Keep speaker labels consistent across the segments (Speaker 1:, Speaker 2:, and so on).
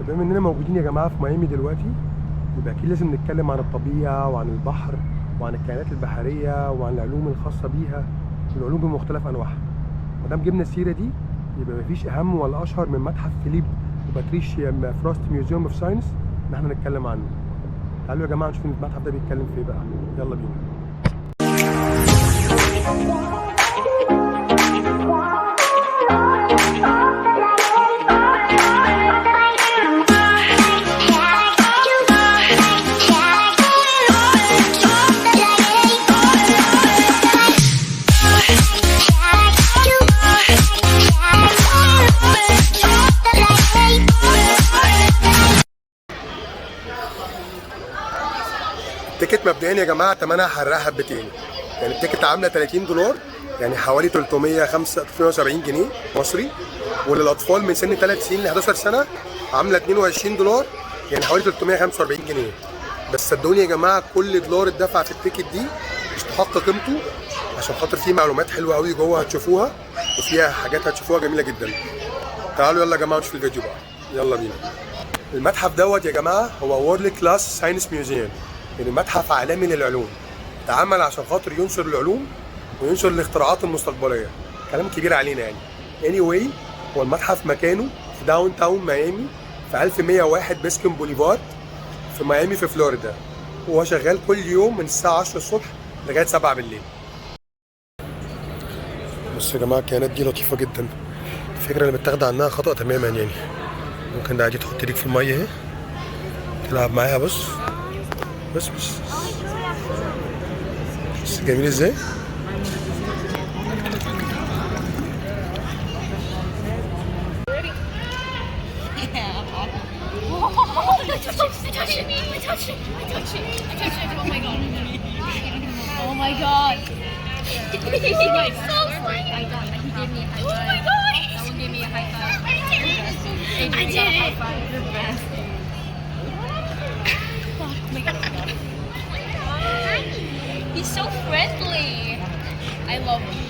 Speaker 1: بما اننا موجودين يا جماعه في ميامي دلوقتي، يبقى اكيد لازم نتكلم عن الطبيعه وعن البحر وعن الكائنات البحريه وعن العلوم الخاصه بيها والعلوم بمختلف انواعها. ما دام جبنا السيره دي يبقى مفيش اهم ولا اشهر من متحف فيليب وباتريشيا فروست ميوزيوم اوف ساينس ان احنا نتكلم عنه. تعالوا يا جماعه نشوف المتحف ده بيتكلم في ايه بقى. يلا بينا. التيكت مبدئيا يا جماعه ثمنها حرقها حبتين، يعني التيكت عامله $30 يعني حوالي 375 جنيه مصري، وللاطفال من سن 3 سنين ل 11 سنه عامله $22 يعني حوالي 345 جنيه. بس صدقوني يا جماعه كل دولار اتدفع في التيكت دي يستحق قيمته، عشان خاطر فيه معلومات حلوه قوي جوه هتشوفوها، وفيها حاجات هتشوفوها جميله جدا. تعالوا يلا يا جماعه نشوف الفيديو بقى، يلا بينا. المتحف دوت يا جماعه هو وورلد كلاس ساينس ميوزيوم، يعني متحف عالمي للعلوم، اتعمل عشان خاطر ينشر العلوم وينشر الاختراعات المستقبليه. كلام كبير علينا يعني. anyway هو المتحف مكانه في داون تاون ميامي في 1101 بيسكن بوليفارد في ميامي في فلوريدا، وهو شغال كل يوم من الساعه 10 الصبح لغايه 7 بالليل. بصوا يا جماعه الكائنات دي لطيفه جدا، الفكره اللي متاخده عنها خطا تماما يعني. ممكن ده عادي تحط ايديك في الميه اهي تلعب معاها. بص بس جميل ازاي.
Speaker 2: Oh my god. He's so funny. I got he gave me a high five. Oh my god. Someone gave me a high five. I did it. You're best. Oh my god. He's so friendly. I love him.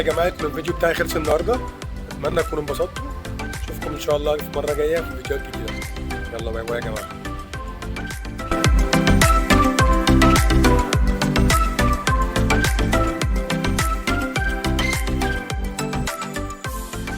Speaker 1: جماعه يكون الفيديو بتاعي خلص النهارده، اتمنى تكونوا انبسطتوا. اشوفكم ان شاء الله في مره جايه في فيديوهات جديده. يلا باي باي يا جماعه.